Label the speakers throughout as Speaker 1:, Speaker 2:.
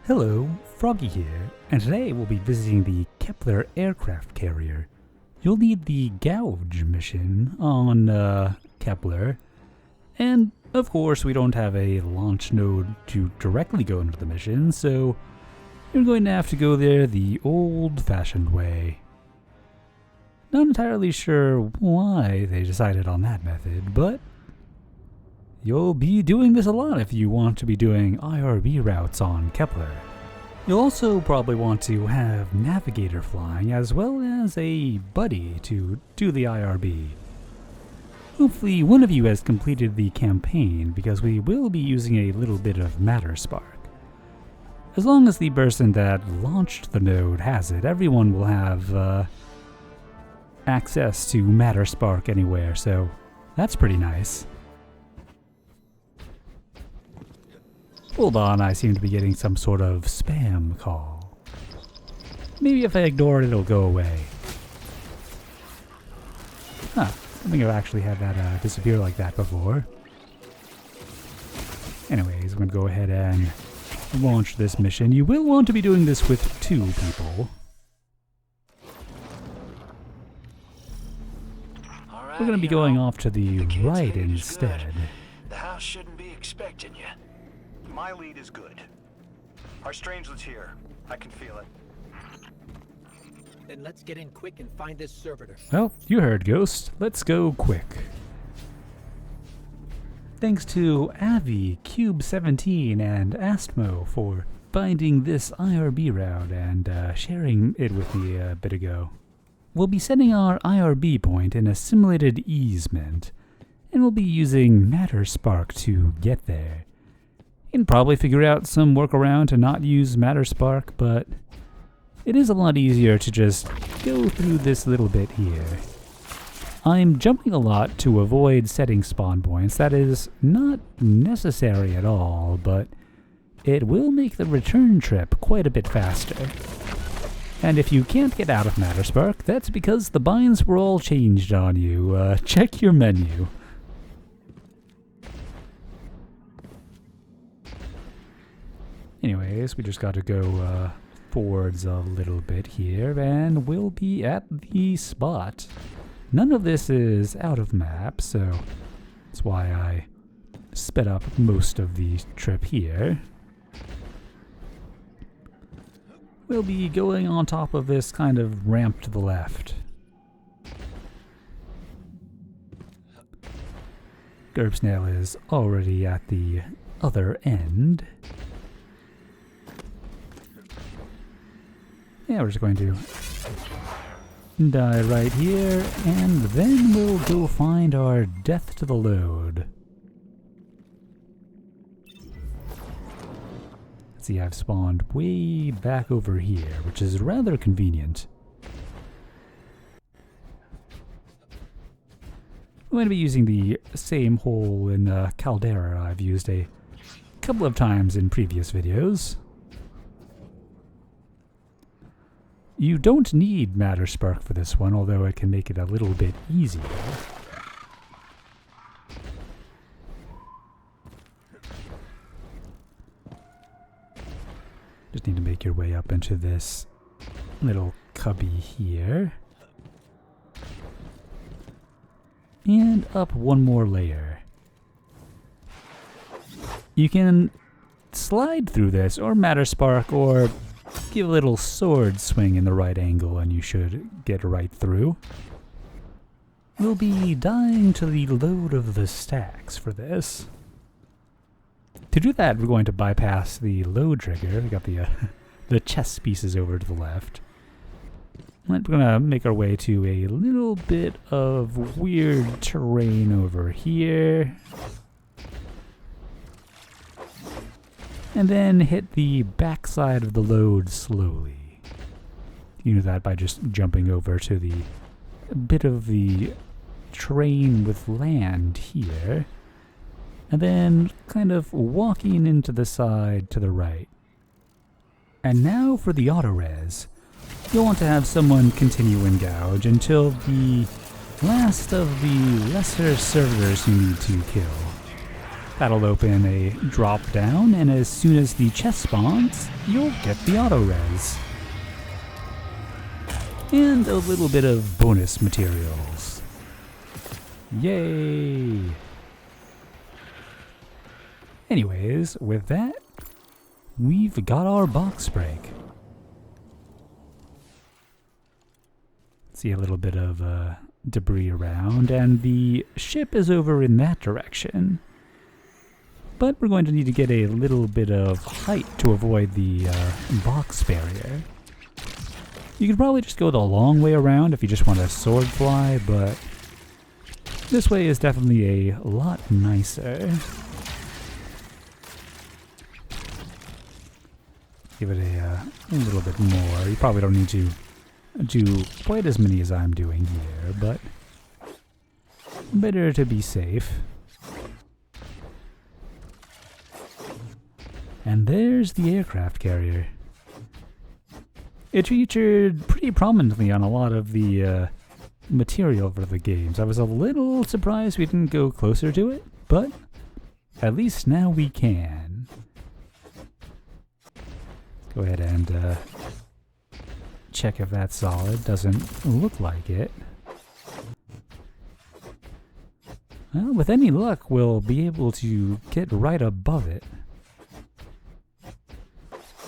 Speaker 1: Hello, Froggy here, and today we'll be visiting the Kepler aircraft carrier. You'll need the Gouge mission on Kepler, and of course we don't have a launch node to directly go into the mission, so you're going to have to go there the old-fashioned way. Not entirely sure why they decided on that method, but you'll be doing this a lot if you want to be doing IRB routes on Kepler. You'll also probably want to have Navigator flying as well as a buddy to do the IRB. Hopefully one of you has completed the campaign because we will be using a little bit of Matterspark. As long as the person that launched the node has it, everyone will have access to Matterspark anywhere, so that's pretty nice. Hold on, I seem to be getting some sort of spam call. Maybe if I ignore it, it'll go away. Huh, I think I've actually had that disappear like that before. Anyways, I'm going to go ahead and launch this mission. You will want to be doing this with 2 people.
Speaker 2: Right,
Speaker 1: We're going to be going off to the right instead.
Speaker 2: The house shouldn't be expecting you.
Speaker 3: My lead is good. Our strangelet's here. I can feel it.
Speaker 4: Then let's get in quick and find this servitor.
Speaker 1: Well, you heard, Ghost. Let's go quick. Thanks to ItAvvy, Cube17, and Astmoe for finding this IRB route and sharing it with me a bit ago. We'll be setting our IRB point in Assimilated Easement, and we'll be using Matterspark to get there. You can probably figure out some workaround to not use Matterspark, but it is a lot easier to just go through this little bit here. I'm jumping a lot to avoid setting spawn points. That is not necessary at all, but it will make the return trip quite a bit faster. And if you can't get out of Matterspark, that's because the binds were all changed on you. Check your menu. Anyways, we just got to go forwards a little bit here, and we'll be at the spot. None of this is out of map, so that's why I sped up most of the trip here. We'll be going on top of this kind of ramp to the left. Gerbsnail is already at the other end. Yeah, we're just going to die right here, and then we'll go find our death to the load. Let's see, I've spawned way back over here, which is rather convenient. I'm going to be using the same hole in Caldera I've used a couple of times in previous videos. You don't need Matterspark for this one, although it can make it a little bit easier. Just need to make your way up into this little cubby here. And up one more layer. You can slide through this, or Matterspark, or give a little sword swing in the right angle and you should get right through. We'll be dying to the load of the stacks for this. To do that, we're going to bypass the load trigger. We got the chess pieces over to the left. We're going to make our way to a little bit of weird terrain over here. And then hit the backside of the load slowly. You do that by just jumping over to the bit of the terrain with land here. And then kind of walking into the side to the right. And now for the Autorez. You'll want to have someone continue in Gouge until the last of the lesser servitors you need to kill. That'll open a drop down, and as soon as the chest spawns, you'll get the Autorez. And a little bit of bonus materials. Yay! Anyways, with that, we've got our box break. See a little bit of debris around, and the ship is over in that direction. But we're going to need to get a little bit of height to avoid the box barrier. You could probably just go the long way around if you just want to sword fly, but this way is definitely a lot nicer. Give it a little bit more. You probably don't need to do quite as many as I'm doing here, but better to be safe. And there's the aircraft carrier. It featured pretty prominently on a lot of the material for the games. I was a little surprised we didn't go closer to it, but at least now we can. Go ahead and check if that's solid. Doesn't look like it. Well, with any luck, we'll be able to get right above it.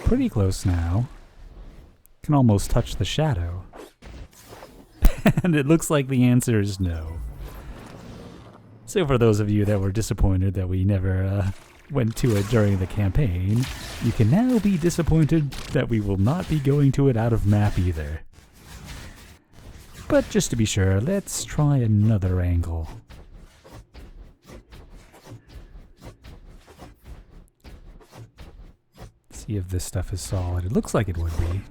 Speaker 1: Pretty close now. Can almost touch the shadow. And it looks like the answer is no. So for those of you that were disappointed that we never went to it during the campaign, you can now be disappointed that we will not be going to it out of map either. But just to be sure, let's try another angle. See if this stuff is solid. It looks like it would be.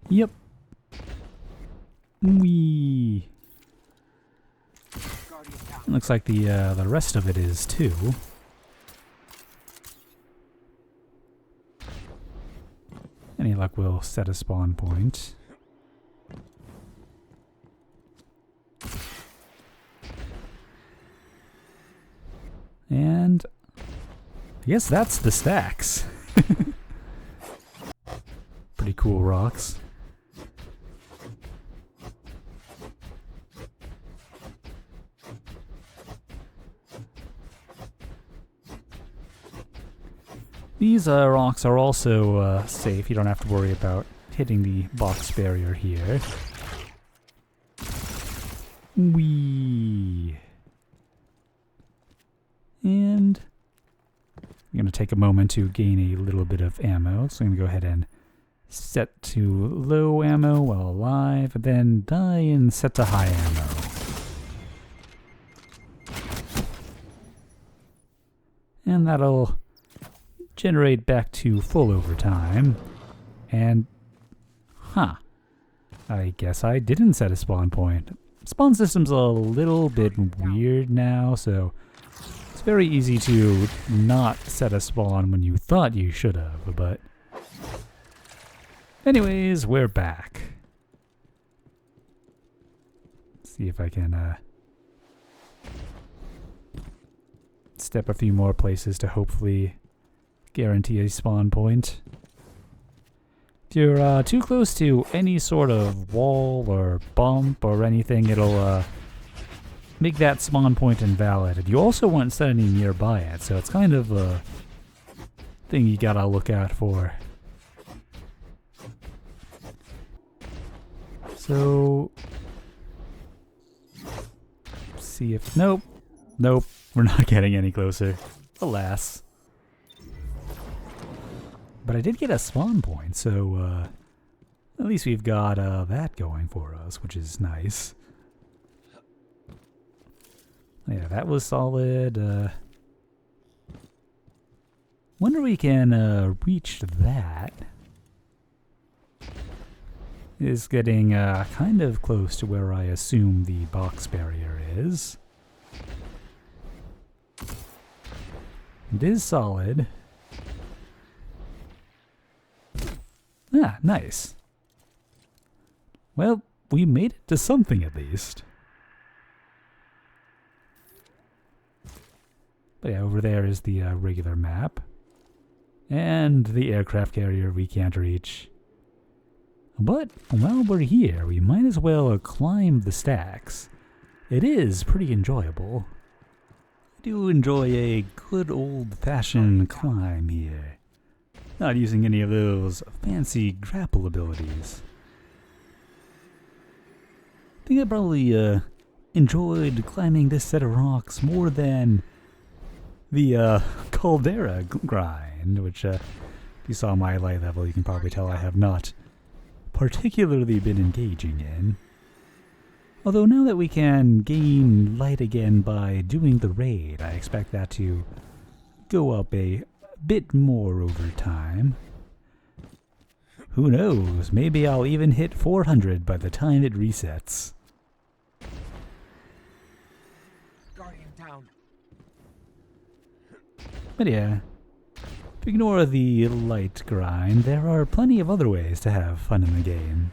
Speaker 1: Yep. Wee. Looks like the rest of it is too. Any luck, we'll set a spawn point. And I guess that's the stacks. Pretty cool rocks. These rocks are also safe. You don't have to worry about hitting the box barrier here. Whee! And I'm going to take a moment to gain a little bit of ammo. So I'm going to go ahead and set to low ammo while alive, and then die and set to high ammo. And that'll generate back to full overtime. And, I guess I didn't set a spawn point. Spawn system's a little bit weird now, so it's very easy to not set a spawn when you thought you should have, but anyways, we're back. Let's see if I can step a few more places to hopefully guarantee a spawn point. If you're too close to any sort of wall or bump or anything, it'll make that spawn point invalid. And you also won't set any nearby it, so it's kind of a thing you gotta look out for. So, see if... Nope, we're not getting any closer. Alas. But I did get a spawn point, so at least we've got that going for us, which is nice. Yeah, that was solid. Wonder we can reach that. It is getting kind of close to where I assume the box barrier is. It is solid. Ah, nice. Well, we made it to something at least. But yeah, over there is the regular map. And the aircraft carrier we can't reach. But while we're here, we might as well climb the stacks. It is pretty enjoyable. I do enjoy a good old-fashioned climb here. Not using any of those fancy grapple abilities. I think I probably enjoyed climbing this set of rocks more than the Caldera grind, which if you saw my light level, you can probably tell I have not particularly been engaging in. Although now that we can gain light again by doing the raid, I expect that to go up a bit more over time. Who knows, maybe I'll even hit 400 by the time it resets.
Speaker 4: Guardian down.
Speaker 1: But yeah, if you ignore the light grind, there are plenty of other ways to have fun in the game.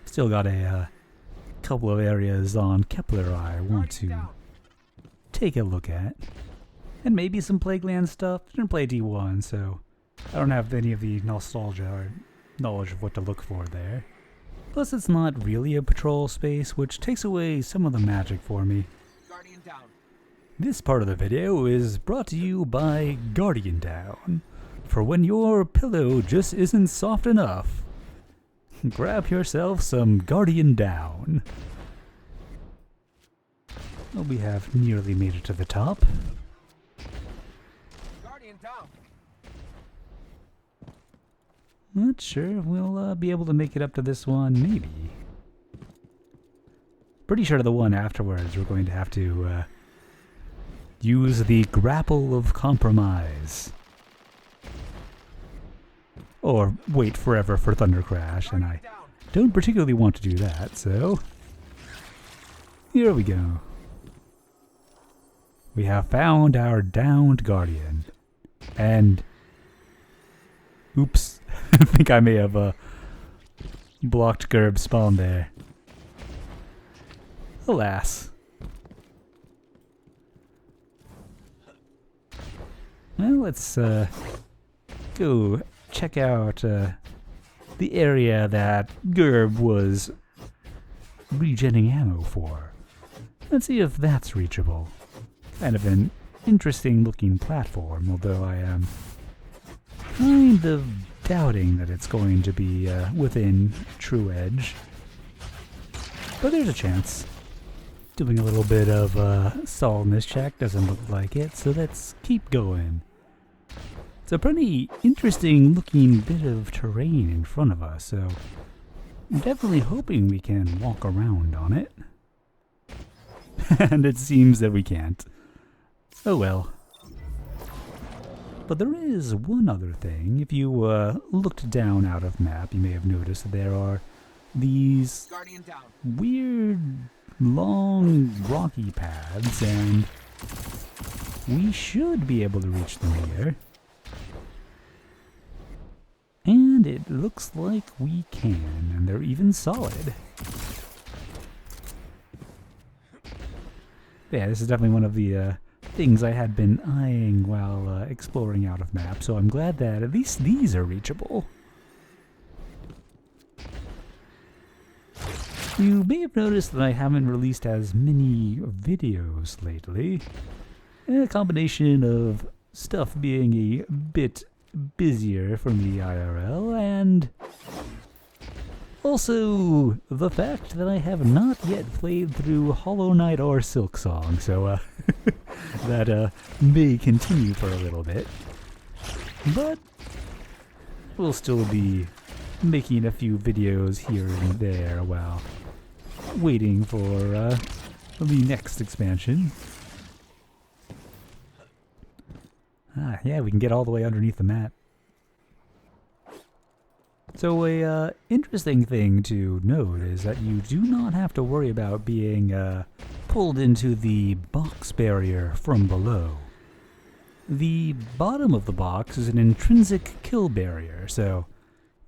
Speaker 1: Still got a couple of areas on Kepler I want to take a look at. And maybe some Plagueland stuff. Didn't play D1, so I don't have any of the nostalgia or knowledge of what to look for there. Plus it's not really a patrol space, which takes away some of the magic for me.
Speaker 4: Guardian down.
Speaker 1: This part of the video is brought to you by Guardian Down. For when your pillow just isn't soft enough, grab yourself some Guardian Down. Well, we have nearly made it to the top.
Speaker 4: Guardian down.
Speaker 1: Not sure if we'll be able to make it up to this one, maybe. Pretty sure the one afterwards we're going to have to use the Grapple of Compromise. Or wait forever for Thunder Crash, and I don't particularly want to do that, so here we go. We have found our downed Guardian. And oops, I think I may have blocked Gerb's spawn there. Alas. Well, let's go check out the area that Gerb was regenning ammo for. Let's see if that's reachable. Kind of an interesting looking platform, although I am kind of doubting that it's going to be within true edge. But there's a chance. Doing a little bit of solidness check doesn't look like it, so let's keep going. It's a pretty interesting looking bit of terrain in front of us, so I'm definitely hoping we can walk around on it. And it seems that we can't. Oh well. But there is one other thing. If you looked down out of map, you may have noticed that there are these
Speaker 4: Guardian down.
Speaker 1: weird, long, rocky paths, and we should be able to reach them here. And it looks like we can, and they're even solid. Yeah, this is definitely one of the things I had been eyeing while exploring out of map, so I'm glad that at least these are reachable. You may have noticed that I haven't released as many videos lately. A combination of stuff being a bit busier for me IRL, and also the fact that I have not yet played through Hollow Knight or Silksong, so that may continue for a little bit. But we'll still be making a few videos here and there while waiting for the next expansion. Ah, yeah, we can get all the way underneath the map. So a interesting thing to note is that you do not have to worry about being pulled into the box barrier from below. The bottom of the box is an intrinsic kill barrier, so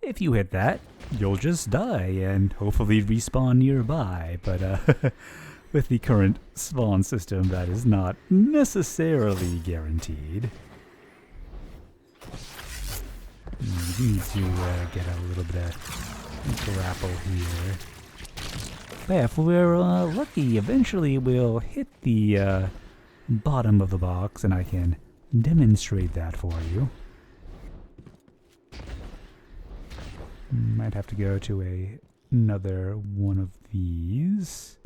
Speaker 1: if you hit that, you'll just die and hopefully respawn nearby, but with the current spawn system, that is not necessarily guaranteed. We need to get a little bit of grapple here. But yeah, if we're lucky, eventually we'll hit the bottom of the box, and I can demonstrate that for you. Might have to go to another one of these.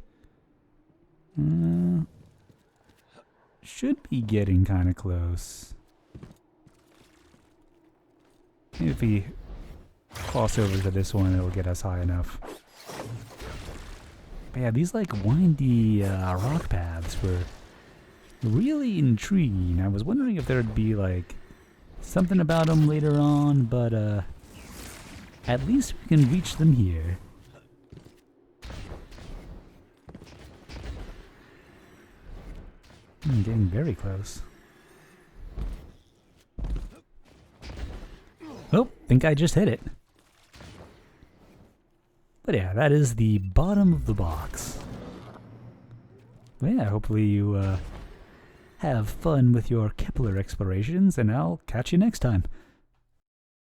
Speaker 1: Should be getting kind of close. Maybe if we cross over to this one, it'll get us high enough. But yeah, these like windy rock paths were really intriguing. I was wondering if there'd be like something about them later on, but at least we can reach them here. I'm getting very close. Oh, think I just hit it. But yeah, that is the bottom of the box. But yeah, hopefully you have fun with your Kepler explorations, and I'll catch you next time.